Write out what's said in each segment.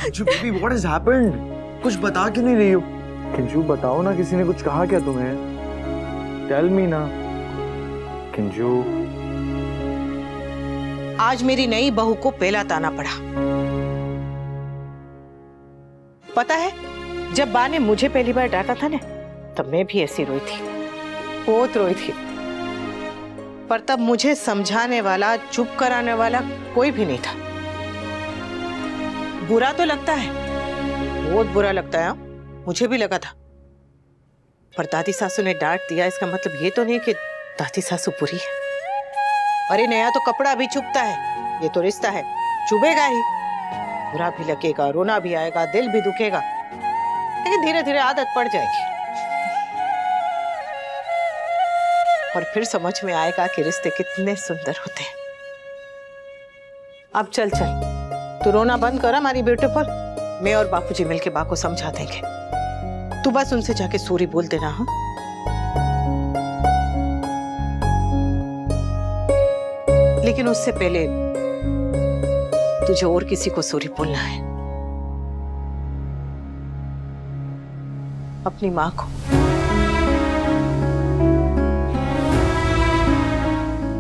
किंजू baby what has happened? कुछ बता क्यों नहीं रही हो? किंजू बताओ ना, किसी ने कुछ कहा क्या तुम्हें? टेल मी ना किंजू। आज मेरी नई बहू को पहला ताना पड़ा। पता है, जब बा ने मुझे पहली बार डांटा था ना, तब मैं भी ऐसी रोई थी, बहुत रोई थी। पर तब मुझे समझाने वाला, चुप कराने वाला कोई भी नहीं था। बुरा तो लगता है, बहुत बुरा लगता है। मुझे भी लगा था। पर दादी सासू ने डांट दिया, इसका मतलब ये तो नहीं कि दादी सासू बुरी है। अरे नया तो कपड़ा भी चुभता है, ये तो रिश्ता है, चुभेगा ही। बुरा भी लगेगा, रोना भी आएगा, दिल भी दुखेगा, लेकिन धीरे धीरे आदत पड़ जाएगी और फिर समझ में आएगा कि रिश्ते कितने सुंदर होते हैं। अब चल चल, तू रोना बंद कर हमारी ब्यूटीफुल। मैं और बापूजी मिलके बा को समझा देंगे। तू बस उनसे जाके सॉरी बोल देना। हाँ, लेकिन उससे पहले तुझे और किसी को सॉरी बोलना है, अपनी माँ को।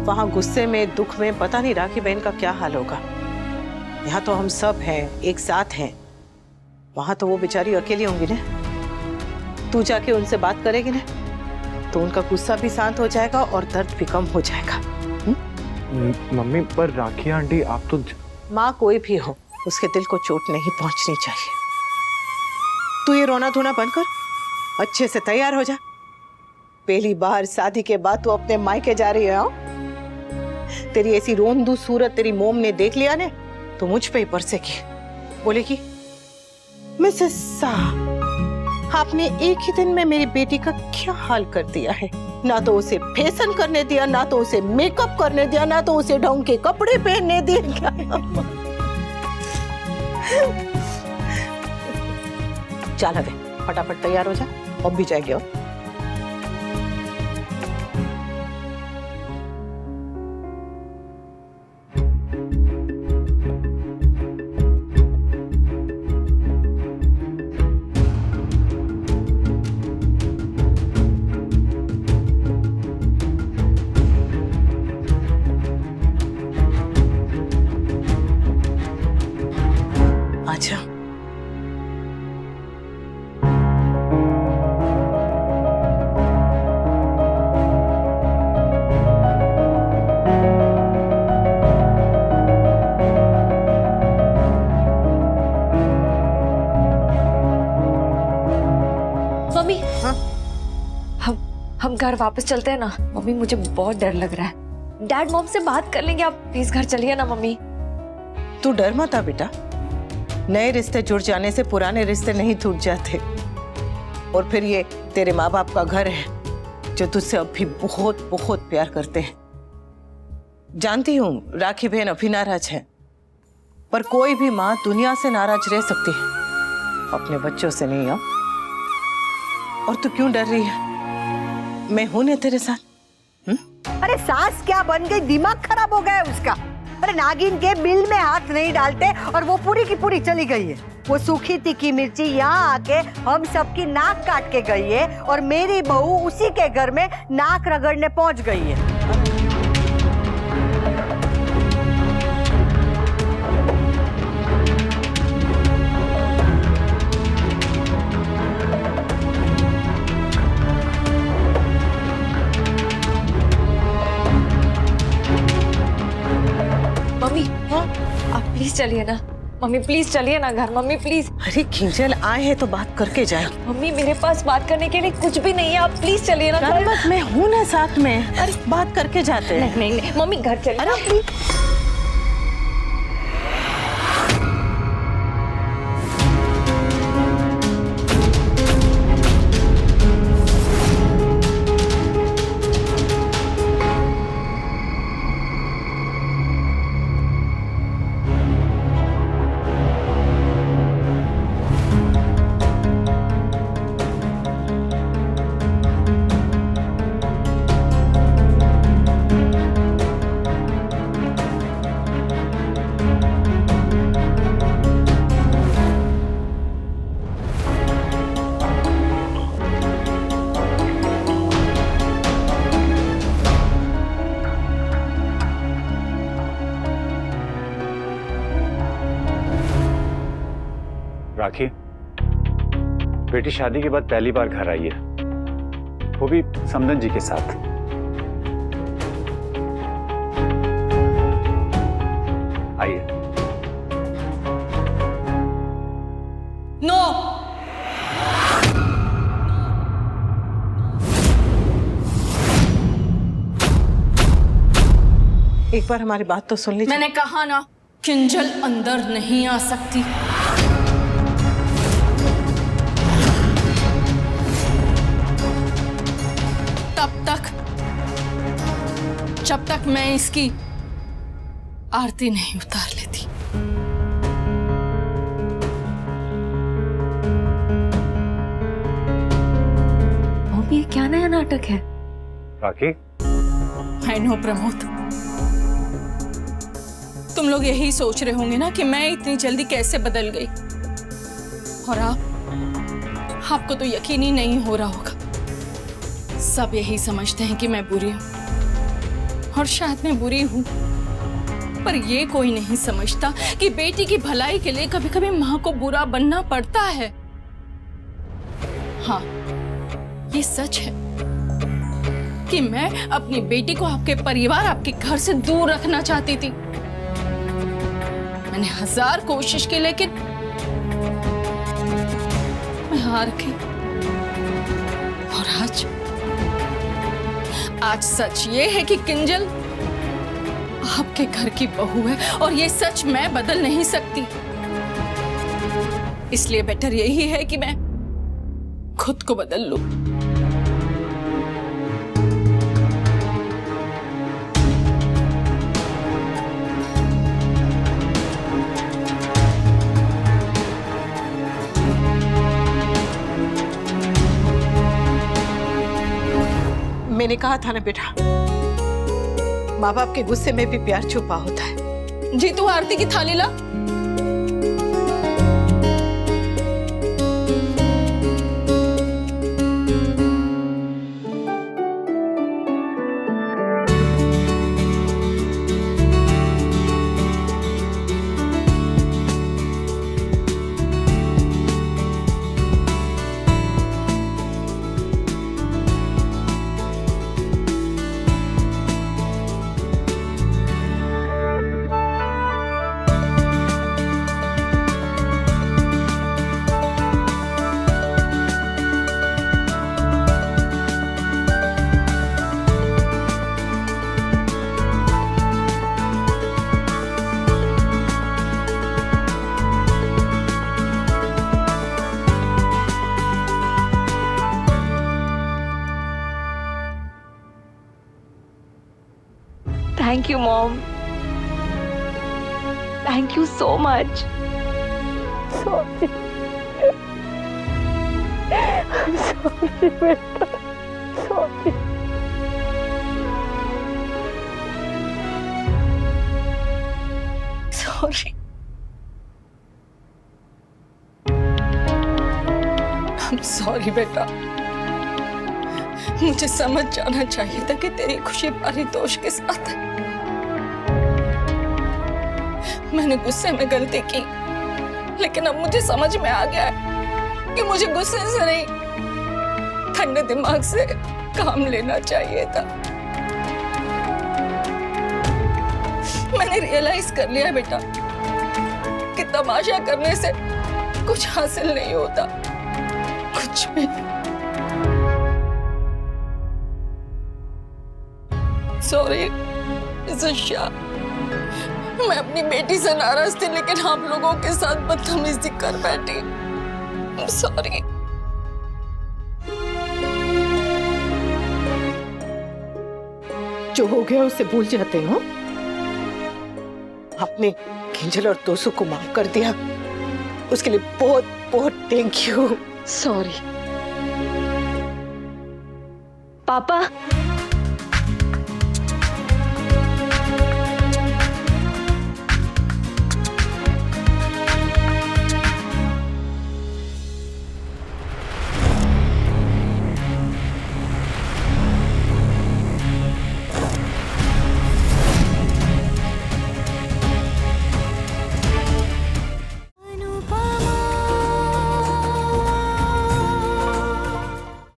वहां गुस्से में, दुख में, पता नहीं राखी बहन का क्या हाल होगा। यहाँ तो हम सब हैं, एक साथ हैं। वहां तो वो बेचारी अकेली होंगी ना। तू जाके उनसे बात करेगी ना, तो उनका गुस्सा भी शांत हो जाएगा और दर्द भी कम हो जाएगा। मम्मी, पर राखी आंटी आप तो... माँ कोई भी हो, उसके दिल को चोट नहीं पहुंचनी चाहिए। तू ये रोना धोना बंद कर, अच्छे से तैयार हो जा। पहली बार शादी के बाद तू अपने मायके जा रही है। तेरी ऐसी रोंदू सूरत तेरी मोम ने देख लिया ने, तो मुझ पे ही बरसेगी। बोलेगी, मिसेस शाह, आपने एक ही दिन में मेरी बेटी का क्या हाल कर दिया है। ना तो उसे फैशन करने दिया, ना तो उसे मेकअप करने दिया, ना तो उसे ढंग के कपड़े पहनने दिए। चल अबे फटाफट तैयार हो जा, अब भी जाएगी। और अच्छा, मम्मी। हाँ? हम घर वापस चलते हैं ना मम्मी, मुझे बहुत डर लग रहा है। डैड मॉम से बात कर लेंगे, आप प्लीज घर चलिए ना मम्मी। तू डर मत आ बेटा, नए रिश्ते जुड़ जाने से पुराने रिश्ते नहीं टूट जाते। और फिर ये तेरे माँ बाप का घर है, जो तुझसे अब भी बहुत बहुत प्यार करते हैं। जानती हूँ राखी बहन अभी नाराज है, पर कोई भी माँ दुनिया से नाराज रह सकती है, अपने बच्चों से नहीं। हो और तू क्यों डर रही है? मैं हूं ना तेरे साथ। अरे सास क्या बन गई, दिमाग खराब हो गया है उसका। अरे नागिन के बिल में हाथ नहीं डालते और वो पूरी की पूरी चली गई है। वो सूखी तीखी मिर्ची यहाँ आके हम सबकी नाक काट के गई है और मेरी बहू उसी के घर में नाक रगड़ने पहुंच गई है। मम्मी आप प्लीज चलिए ना मम्मी, प्लीज चलिए ना घर मम्मी, प्लीज। अरे खिंचल आए हैं तो बात करके जाए। मम्मी मेरे पास बात करने के लिए कुछ भी नहीं है, आप प्लीज चलिए ना घर। मत, मैं हूं ना साथ में, अरे बात करके जाते हैं। नहीं नहीं मम्मी घर चलिए। अरे प्लीज। राखी, बेटी शादी के बाद पहली बार घर आई है, वो भी समदन जी के साथ। आइए। नो, एक बार हमारी बात तो सुन लीजिए। मैंने कहा ना, किंजल अंदर नहीं आ सकती। जब तक मैं इसकी आरती नहीं उतार लेती। मम्मी, ये क्या नया नाटक है? राखी, आई नो प्रमोद, तुम लोग यही सोच रहे होंगे ना कि मैं इतनी जल्दी कैसे बदल गई, और आपको तो यकीन ही नहीं हो रहा होगा। सब यही समझते हैं कि मैं बुरी हूं, और शायद मैं बुरी हूं, पर ये कोई नहीं समझता कि बेटी की भलाई के लिए कभी कभी मां को बुरा बनना पड़ता है। हाँ, ये सच है कि मैं अपनी बेटी को आपके परिवार, आपके घर से दूर रखना चाहती थी। मैंने 1000 कोशिश की, लेकिन मैं हार गई। और आज सच ये है कि किंजल आपके घर की बहू है, और ये सच मैं बदल नहीं सकती। इसलिए बेटर यही है कि मैं खुद को बदल लूं। मैंने कहा था ना बेटा, माँ बाप के गुस्से में भी प्यार छुपा होता है। जी, तू आरती की थाली ला। Thank you, Mom. Thank you so much. Sorry. I'm sorry, beta. Sorry. Sorry. I'm sorry बेटा, मुझे समझ जाना चाहिए था कि तेरी खुशी पारितोष के साथ है। मैंने गुस्से में गलती की, लेकिन अब मुझे समझ में आ गया है कि मुझे गुस्से से नहीं, ठंडे दिमाग से काम लेना चाहिए था। मैंने रियलाइज कर लिया बेटा कि तमाशा करने से कुछ हासिल नहीं होता, कुछ भी। सॉरी ज़िशा, मैं अपनी बेटी से नाराज थी, लेकिन आप लोगों के साथ बदतमीजी कर बैठी। सॉरी। जो हो गया उसे भूल जाते हो। आपने किंजल और तोसू को माफ कर दिया, उसके लिए बहुत बहुत थैंक यू। Sorry. पापा,